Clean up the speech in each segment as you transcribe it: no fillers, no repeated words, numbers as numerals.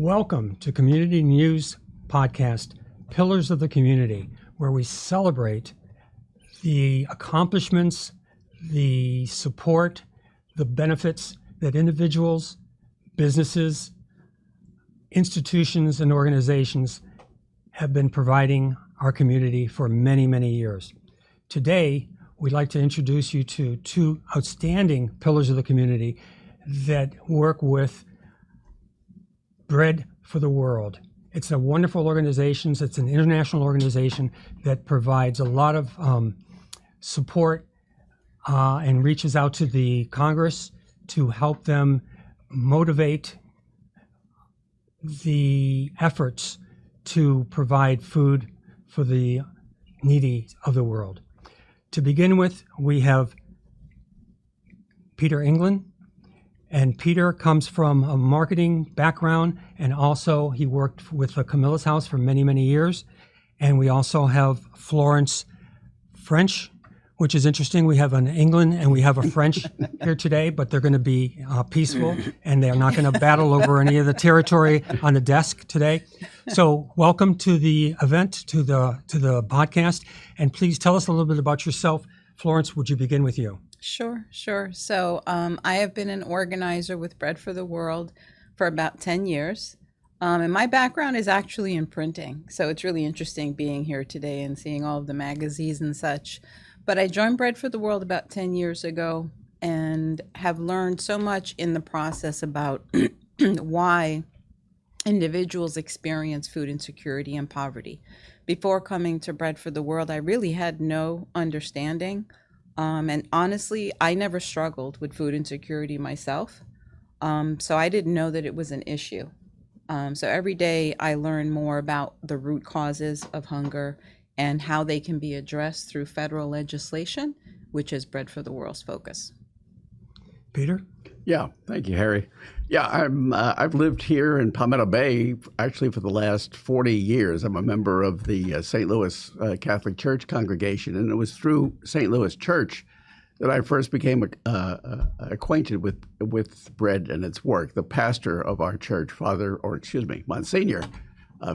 Welcome to Community News Podcast, Pillars of the Community, where we celebrate the accomplishments, the support, the benefits that individuals, businesses, institutions, and organizations have been providing our community for many, many years. Today, we'd like to introduce you to two outstanding pillars of the community that work with Bread for the World. It's a wonderful organization. It's an international organization that provides a lot of support and reaches out to the Congress to help them motivate the efforts to provide food for the needy of the world. To begin with, we have Peter England. And Peter comes from a marketing background, and also he worked with the Camilla's House for many, many years. And we also have Florence French, which is interesting. We have an England and we have a French here today, but they're going to be peaceful, and they're not going to battle over any of the territory on the desk today. So welcome to the event, to the podcast. And please tell us a little bit about yourself. Florence, would you begin with you? Sure. So I have been an organizer with Bread for the World for about 10 years. And my background is actually in printing. So it's really interesting being here today and seeing all of the magazines and such. But I joined Bread for the World about 10 years ago and have learned so much in the process about why individuals experience food insecurity and poverty. Before coming to Bread for the World, I really had no understanding. And honestly, I never struggled with food insecurity myself. So I didn't know that it was an issue. So every day I learn more about the root causes of hunger and how they can be addressed through federal legislation, which is Bread for the World's focus. Peter? Yeah, thank you, Harry. Yeah, I've lived here in Palmetto Bay actually for the last 40 years. I'm a member of the St. Louis Catholic Church congregation, and it was through St. Louis Church that I first became acquainted with Bread and its work. The pastor of our church, Monsignor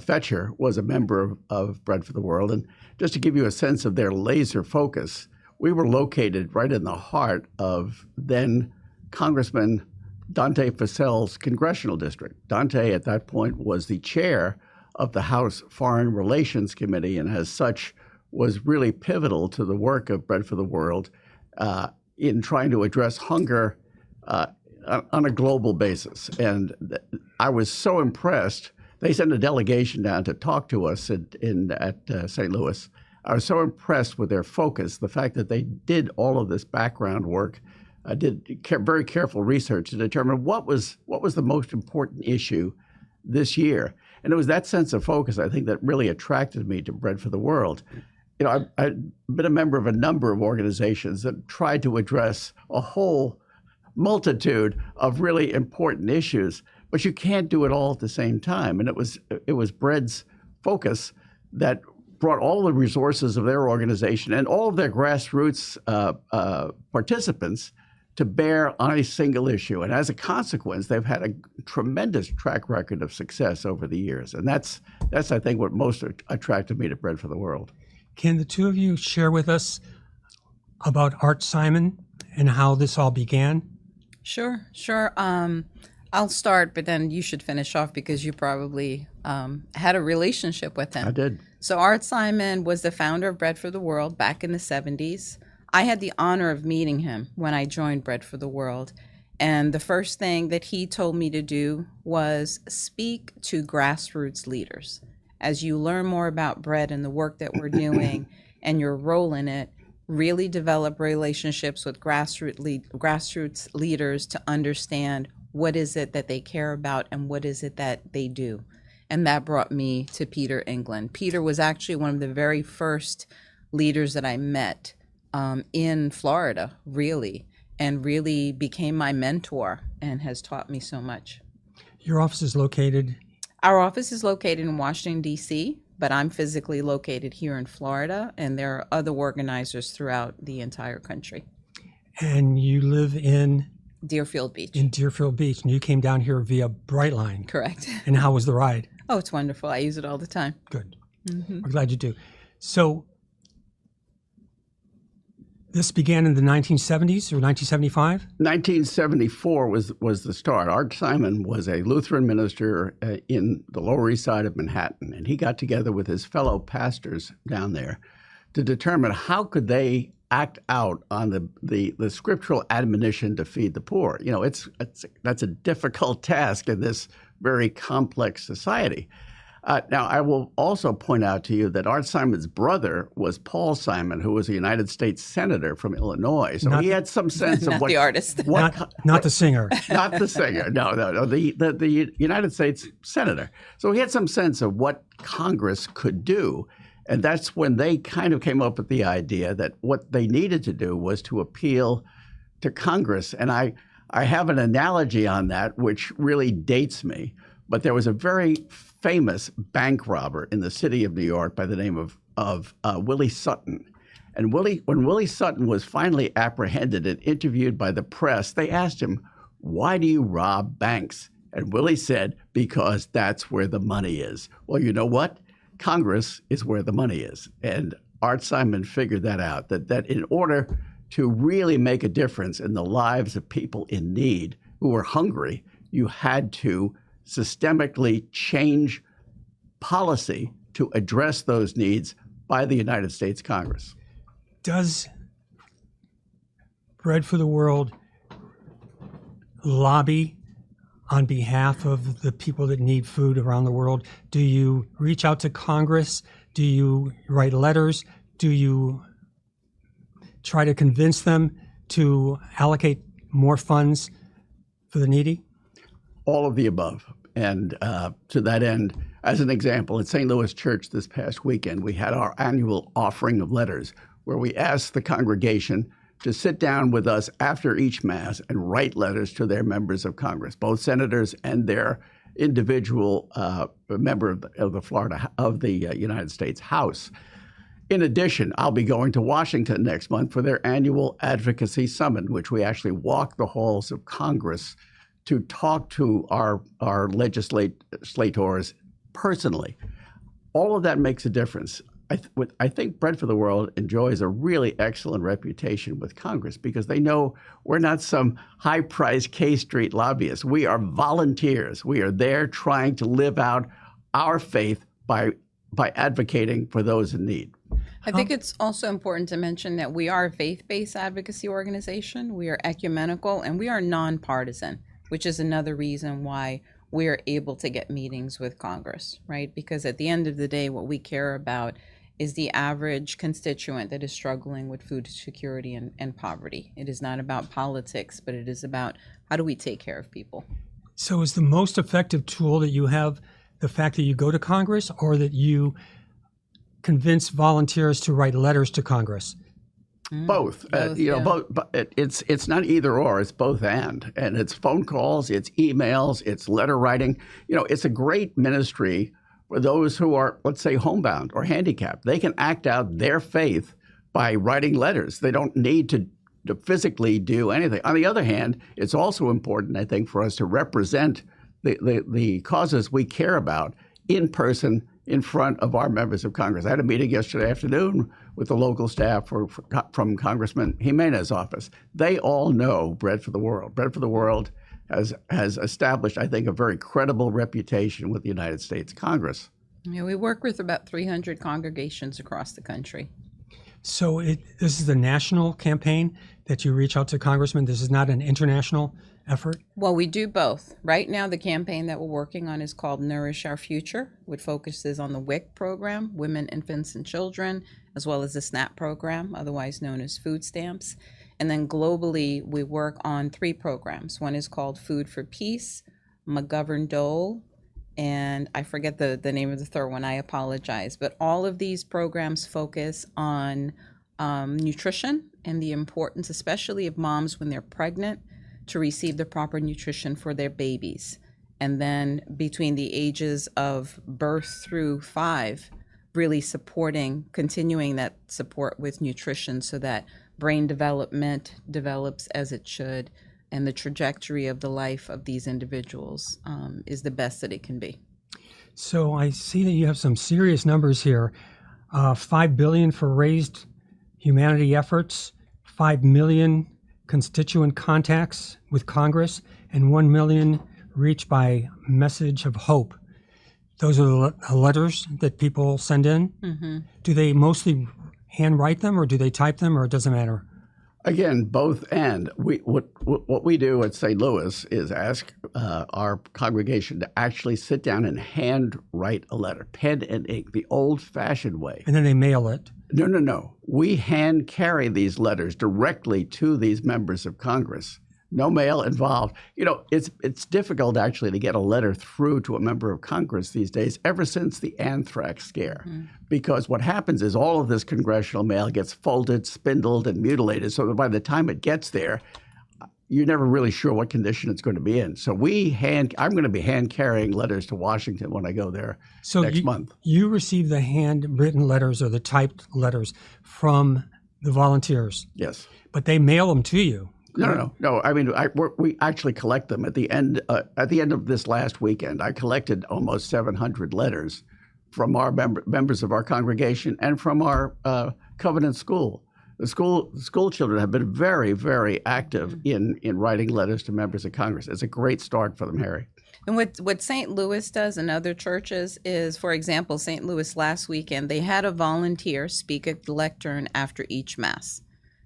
Fetcher, was a member of Bread for the World. And just to give you a sense of their laser focus, we were located right in the heart of then Congressman Dante Fascell's congressional district. Dante, at that point, was the chair of the House Foreign Relations Committee, and as such was really pivotal to the work of Bread for the World in trying to address hunger on a global basis. And I was so impressed. They sent a delegation down to talk to us at St. Louis. I was so impressed with their focus, the fact that they did all of this background work, did very careful research to determine what was the most important issue this year. And it was that sense of focus, I think, that really attracted me to Bread for the World. You know, I've been a member of a number of organizations that tried to address a whole multitude of really important issues, but you can't do it all at the same time. And it was Bread's focus that brought all the resources of their organization and all of their grassroots participants to bear on a single issue. And as a consequence, they've had a tremendous track record of success over the years. And that's I think, what most attracted me to Bread for the World. Can the two of you share with us about Art Simon and how this all began? Sure. I'll start, but then you should finish off because you probably had a relationship with him. I did. So Art Simon was the founder of Bread for the World back in the 70s. I had the honor of meeting him when I joined Bread for the World. And the first thing that he told me to do was speak to grassroots leaders. As you learn more about Bread and the work that we're doing and your role in it, really develop relationships with grassroots leaders to understand what is it that they care about and what is it that they do. And that brought me to Peter England. Peter was actually one of the very first leaders that I met in Florida, really, and really became my mentor and has taught me so much. Your office is located? Our office is located in Washington, D.C., but I'm physically located here in Florida, and there are other organizers throughout the entire country. And you live in Deerfield Beach. in Deerfield Beach, and you came down here via Brightline. Correct. And how was the ride? Oh, it's wonderful. I use it all the time. Good. We're glad you do. So this began in the 1970s or 1975? 1974 was the start. Art Simon was a Lutheran minister in the Lower East Side of Manhattan, and he got together with his fellow pastors down there to determine how could they act out on the scriptural admonition to feed the poor. You know, that's a difficult task in this very complex society. Now, I will also point out to you that Art Simon's brother was Paul Simon, who was a United States senator from Illinois. So he had some sense of Not what the artist. Not the singer. not the singer. No, the United States senator. So he had some sense of what Congress could do. And that's when they kind of came up with the idea that what they needed to do was to appeal to Congress. And I have an analogy on that, which really dates me. But there was a very famous bank robber in the city of New York by the name of Willie Sutton. And when Willie Sutton was finally apprehended and interviewed by the press, they asked him, "Why do you rob banks?" And Willie said, "Because that's where the money is." Well, you know what? Congress is where the money is. And Art Simon figured that out, that in order to really make a difference in the lives of people in need who were hungry, you had to systemically change policy to address those needs by the United States Congress. Does Bread for the World lobby on behalf of the people that need food around the world? Do you reach out to Congress? Do you write letters? Do you try to convince them to allocate more funds for the needy? All of the above. And to that end, as an example, at St. Louis Church this past weekend, we had our annual offering of letters where we asked the congregation to sit down with us after each Mass and write letters to their members of Congress, both senators and their individual member of the United States House. In addition, I'll be going to Washington next month for their annual advocacy summit, which we actually walk the halls of Congress to talk to our legislators personally. All of that makes a difference. I think Bread for the World enjoys a really excellent reputation with Congress because they know we're not some high-priced K Street lobbyists. We are volunteers. We are there trying to live out our faith by advocating for those in need. I think it's also important to mention that we are a faith-based advocacy organization. We are ecumenical and we are nonpartisan, which is another reason why we're able to get meetings with Congress, right? Because at the end of the day, what we care about is the average constituent that is struggling with food security and poverty. It is not about politics, but it is about how do we take care of people. So is the most effective tool that you have the fact that you go to Congress or that you convince volunteers to write letters to Congress? Both. Both. But it's not either or. It's both and it's phone calls, it's emails, it's letter writing. It's a great ministry for those who are, let's say, homebound or handicapped. They can act out their faith by writing letters. They don't need to physically do anything. On the other hand, it's also important, I think, for us to represent the causes we care about in person in front of our members of Congress. I had a meeting yesterday afternoon with the local staff from Congressman Jimenez's office. They all know Bread for the World. Bread for the World has established, I think, a very credible reputation with the United States Congress. Yeah, we work with about 300 congregations across the country. So this is a national campaign that you reach out to congressmen. This is not an international effort? Well, we do both. Right now, the campaign that we're working on is called Nourish Our Future, which focuses on the WIC program, Women, Infants, and Children, as well as the SNAP program, otherwise known as food stamps. And then globally, we work on 3 programs. One is called Food for Peace, McGovern Dole, and I forget the name of the third one. I apologize. But all of these programs focus on nutrition and the importance, especially of moms when they're pregnant, to receive the proper nutrition for their babies. And then between the ages of birth through 5, really continuing that support with nutrition so that brain development develops as it should, and the trajectory of the life of these individuals is the best that it can be. So I see that you have some serious numbers here. $5 billion for raised humanity efforts, 5 million constituent contacts with Congress, and 1 million reached by message of hope. Those are the letters that people send in. Mm-hmm. Do they mostly handwrite them, or do they type them, or it doesn't matter? Again, both and. What we do at St. Louis is ask our congregation to actually sit down and hand write a letter, pen and ink, the old-fashioned way. And then they mail it. No. We hand carry these letters directly to these members of Congress. No mail involved. You know, it's difficult actually to get a letter through to a member of Congress these days, ever since the anthrax scare. Mm-hmm. Because what happens is all of this congressional mail gets folded, spindled, and mutilated, so that by the time it gets there, you're never really sure what condition it's going to be in. So I'm going to be hand carrying letters to Washington when I go there next month. You receive the handwritten letters or the typed letters from the volunteers. Yes. But they mail them to you. No. I mean, we actually collect them at the end. At the end of this last weekend, I collected almost 700 letters from our members of our congregation and from our Covenant school. The school children have been very, very active in writing letters to members of Congress. It's a great start for them, Harry. And what St. Louis does and other churches is, for example, St. Louis last weekend, they had a volunteer speak at the lectern after each Mass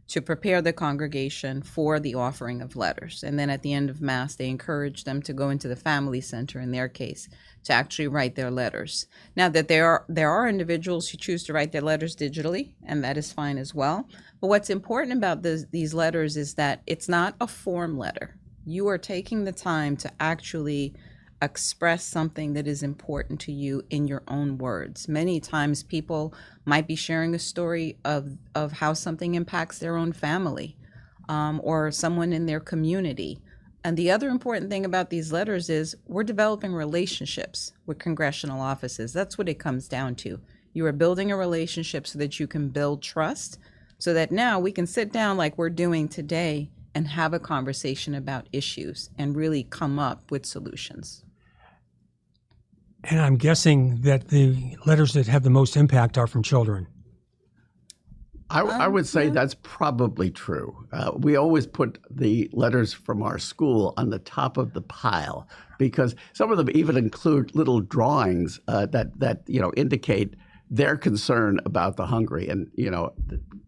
to prepare the congregation for the offering of letters. And then at the end of Mass, they encourage them to go into the family center, in their case, to actually write their letters. Now that there are individuals who choose to write their letters digitally, and that is fine as well. But what's important about these letters is that it's not a form letter. You are taking the time to actually express something that is important to you in your own words. Many times people might be sharing a story of how something impacts their own family or someone in their community. And the other important thing about these letters is we're developing relationships with congressional offices. That's what it comes down to. You are building a relationship so that you can build trust, so that now we can sit down like we're doing today and have a conversation about issues and really come up with solutions. And I'm guessing that the letters that have the most impact are from children. I would say that's probably true. We always put the letters from our school on the top of the pile because some of them even include little drawings that indicate their concern about the hungry. And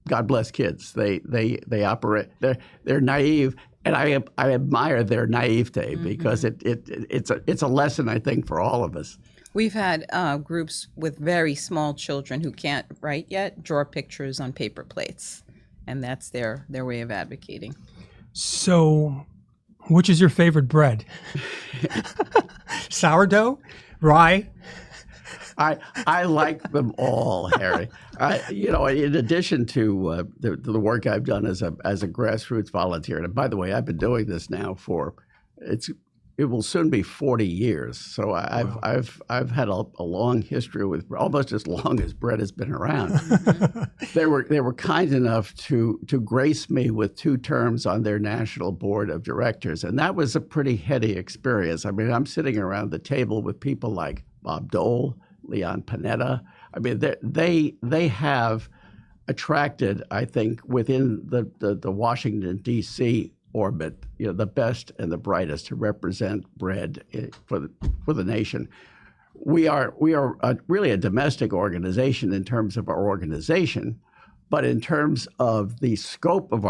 God bless kids. They operate. They're naive, and I admire their naivete because it's a lesson, I think, for all of us. We've had groups with very small children who can't write yet draw pictures on paper plates, and that's their way of advocating. So, which is your favorite bread? Sourdough? Rye? I like them all, Harry. In addition to the work I've done as a grassroots volunteer, and by the way, I've been doing this now it will soon be 40 years. So I've had a long history with almost as long as bread has been around. They were kind enough to grace me with 2 terms on their national board of directors, and that was a pretty heady experience. I mean, I'm sitting around the table with people like Bob Dole, Leon Panetta. I mean, they have attracted, I think, within the Washington, D.C. orbit, the best and the brightest to represent bread for the nation. We are really a domestic organization in terms of our organization, but in terms of the scope of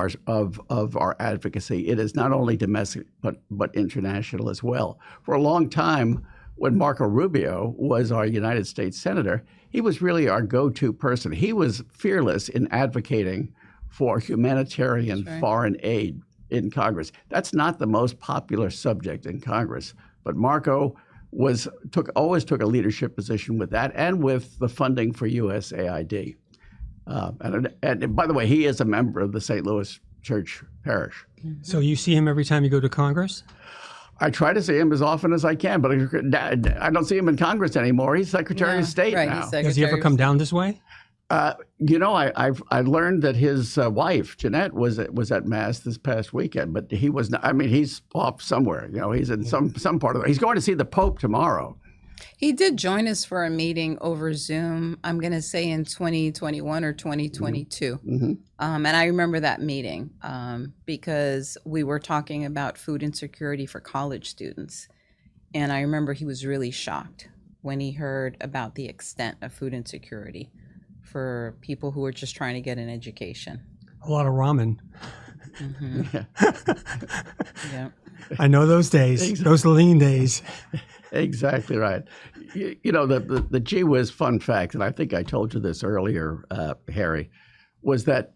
our advocacy, it is not only domestic but international as well. For a long time, when Marco Rubio was our United States Senator, he was really our go-to person. He was fearless in advocating for humanitarian foreign aid in Congress. That's not the most popular subject in Congress, but Marco always took a leadership position with that and with the funding for USAID. And by the way, he is a member of the St. Louis Church Parish. So you see him every time you go to Congress? I try to see him as often as I can, but I don't see him in Congress anymore. He's Secretary of State now. Does he ever come down this way? I learned that his wife Jeanette was at mass this past weekend, but he was not. I mean, he's off somewhere. He's in some part of it. He's going to see the Pope tomorrow. He did join us for a meeting over Zoom, I'm going to say in 2021 or 2022. Mm-hmm. And I remember that meeting because we were talking about food insecurity for college students. And I remember he was really shocked when he heard about the extent of food insecurity for people who are just trying to get an education. A lot of ramen. Mm-hmm. Yeah. Yeah. I know those days, those lean days. Exactly right. The gee whiz fun fact, and I think I told you this earlier, Harry, was that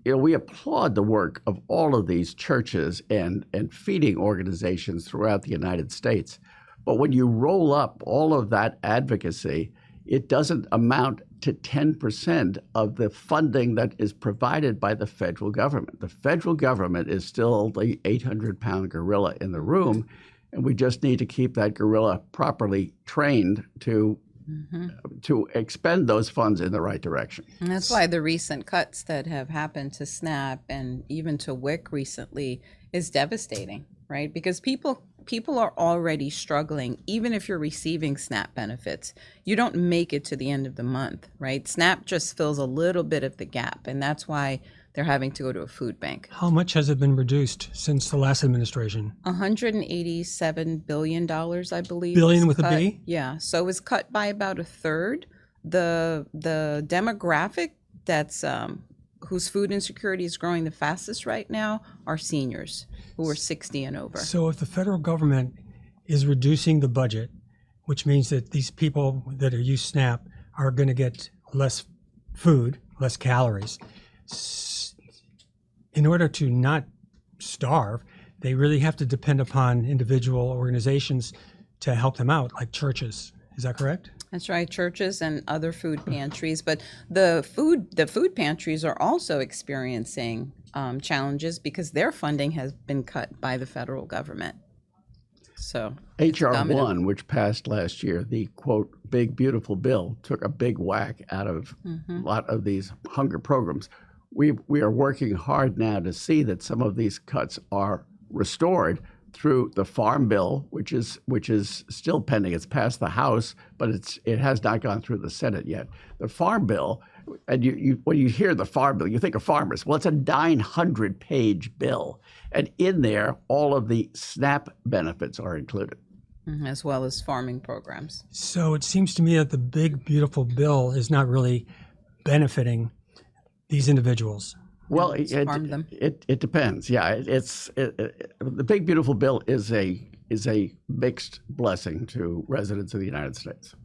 we applaud the work of all of these churches and feeding organizations throughout the United States. But when you roll up all of that advocacy, it doesn't amount to 10% of the funding that is provided by the federal government. The federal government is still the 800-pound gorilla in the room, and we just need to keep that gorilla properly trained to expend those funds in the right direction. And that's why the recent cuts that have happened to SNAP and even to WIC recently is devastating, right? Because people are already struggling. Even if you're receiving SNAP benefits, you don't make it to the end of the month, right? SNAP just fills a little bit of the gap, and that's why they're having to go to a food bank. How much has it been reduced since the last administration? $187 billion, I believe. Billion with cut. a B? Yeah, so it was cut by about a third. The demographic that's whose food insecurity is growing the fastest right now are seniors who are 60 and over. So if the federal government is reducing the budget, which means that these people that are use SNAP are going to get less food, less calories, in order to not starve, they really have to depend upon individual organizations to help them out, like churches. Is that correct? That's right, churches and other food pantries. But the food pantries are also experiencing challenges because their funding has been cut by the federal government. So H.R. 1, which passed last year, the quote, big beautiful bill, took a big whack out of a lot of these hunger programs. We are working hard now to see that some of these cuts are restored through the Farm Bill, which is still pending. It's passed the House, but it has not gone through the Senate yet. The Farm Bill, and you when you hear the Farm Bill, you think of farmers. Well, it's a 900-page bill, and in there, all of the SNAP benefits are included, as well as farming programs. So it seems to me that the big beautiful bill is not really benefiting these individuals. Well, harm them. It depends. Yeah, the big beautiful bill is a mixed blessing to residents of the United States.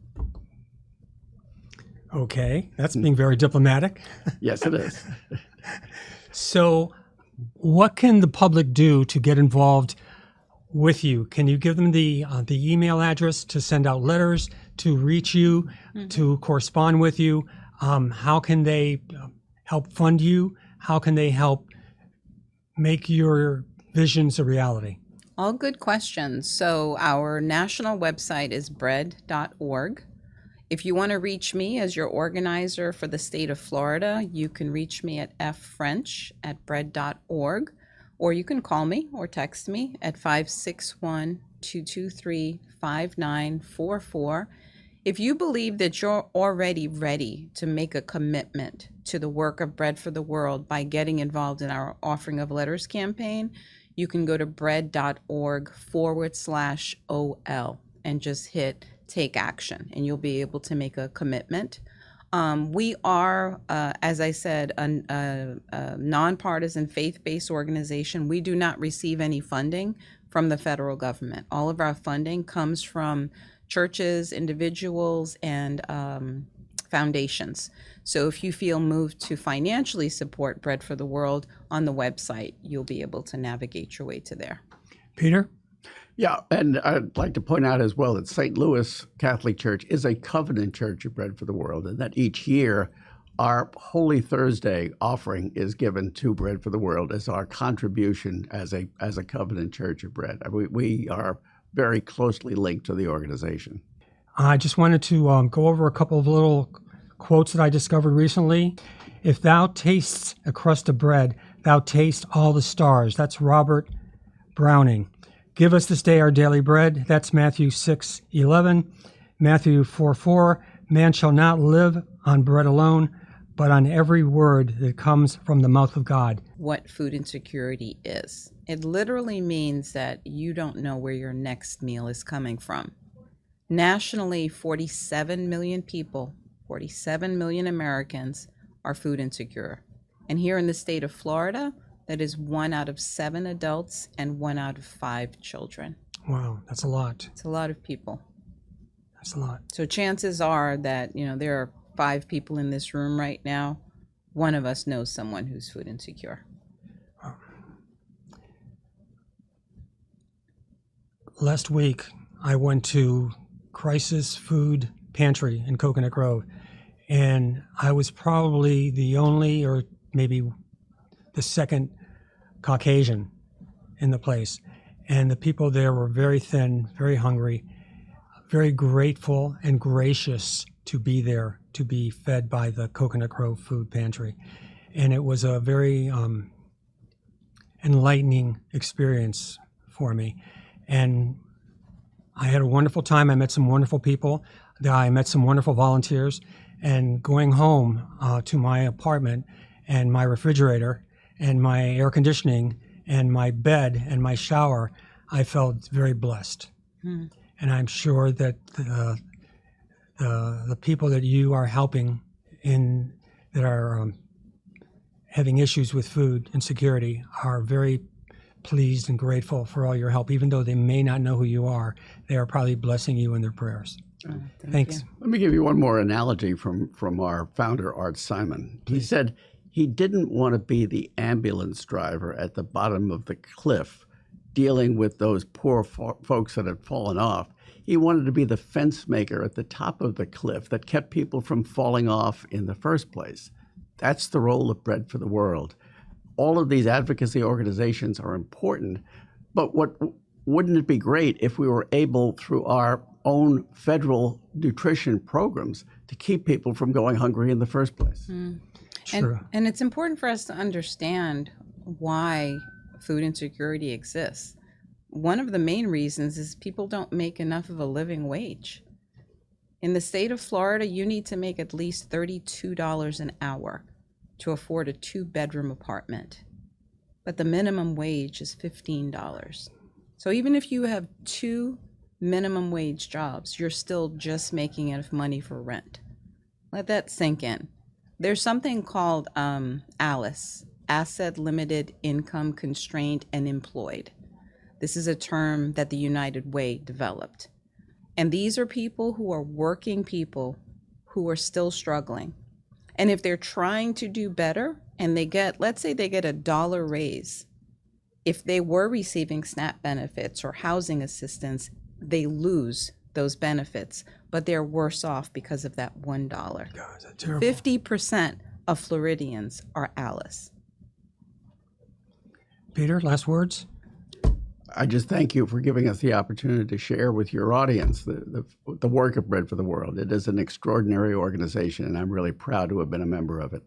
Okay, that's being very diplomatic. Yes, it is. So what can the public do to get involved with you? Can you give them the email address to send out letters, to reach you, to correspond with you? How can they help fund you? How can they help make your visions a reality? All good questions. So our national website is bread.org. If you want to reach me as your organizer for the state of Florida, you can reach me at ffrench@bread.org, or you can call me or text me at 561-223-5944. If you believe that you're already ready to make a commitment to the work of Bread for the World by getting involved in our Offering of Letters campaign, you can go to bread.org/OL and just hit Take Action, and you'll be able to make a commitment. We are, as I said, a nonpartisan faith-based organization. We do not receive any funding from the federal government. All of our funding comes from churches, individuals, and foundations. So if you feel moved to financially support Bread for the World, on the website, you'll be able to navigate your way to there. Peter? Yeah, and I'd like to point out as well that St. Louis Catholic Church is a covenant church of Bread for the World, and that each year our Holy Thursday offering is given to Bread for the World as our contribution as a covenant church of Bread. We are very closely linked to the organization. I just wanted to go over a couple of little quotes that I discovered recently. If thou tastes a crust of bread, thou taste all the stars. That's Robert Browning. Give us this day our daily bread. That's Matthew 6:11. Matthew 4:4. Man shall not live on bread alone, but on every word that comes from the mouth of God. What food insecurity is. It literally means that you don't know where your next meal is coming from. Nationally, 47 million people, 47 million Americans are food insecure. And here in the state of Florida, that is 1 out of 7 adults and 1 out of 5 children. Wow, that's a lot. It's a lot of people. That's a lot. So chances are that, there are 5 people in this room right now. One of us knows someone who's food insecure. Last week, I went to Crisis Food Pantry in Coconut Grove, and I was probably the only, or maybe the second, Caucasian in the place. And the people there were very thin, very hungry, very grateful and gracious to be there, to be fed by the Coconut Grove Food Pantry. And it was a very enlightening experience for me. And I had a wonderful time. I met some wonderful people. I met some wonderful volunteers. And going home to my apartment and my refrigerator and my air conditioning and my bed and my shower, I felt very blessed. And I'm sure that the people that you are helping that are having issues with food insecurity are very pleased and grateful for all your help. Even though they may not know who you are, they are probably blessing you in their prayers. Thanks. You. Let me give you one more analogy from our founder, Art Simon. He said he didn't want to be the ambulance driver at the bottom of the cliff dealing with those poor folks that had fallen off. He wanted to be the fence maker at the top of the cliff that kept people from falling off in the first place. That's the role of Bread for the World. All of these advocacy organizations are important, but wouldn't it be great if we were able, through our own federal nutrition programs, to keep people from going hungry in the first place? Sure. And it's important for us to understand why food insecurity exists. One of the main reasons is people don't make enough of a living wage. In the state of Florida, you need to make at least $32 an hour to afford a 2-bedroom apartment. But the minimum wage is $15. So even if you have 2 minimum wage jobs, you're still just making enough money for rent. Let that sink in. There's something called ALICE, Asset Limited Income Constrained and Employed. This is a term that the United Way developed. And these are people who are working people who are still struggling. And if they're trying to do better and let's say they get $1 raise, if they were receiving SNAP benefits or housing assistance, they lose those benefits, but they're worse off because of that $1. God, that's terrible. 50% of Floridians are ALICE. Peter, last words? I just thank you for giving us the opportunity to share with your audience the work of Bread for the World. It is an extraordinary organization, and I'm really proud to have been a member of it.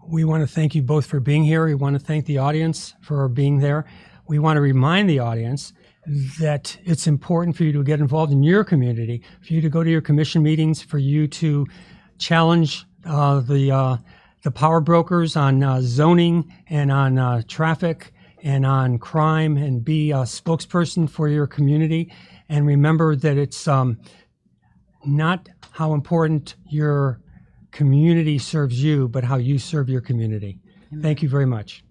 We want to thank you both for being here. We want to thank the audience for being there. We want to remind the audience that it's important for you to get involved in your community, for you to go to your commission meetings, for you to challenge the power brokers on zoning and on traffic and on crime, and be a spokesperson for your community. And remember that it's not how important your community serves you, but how you serve your community. Thank you very much.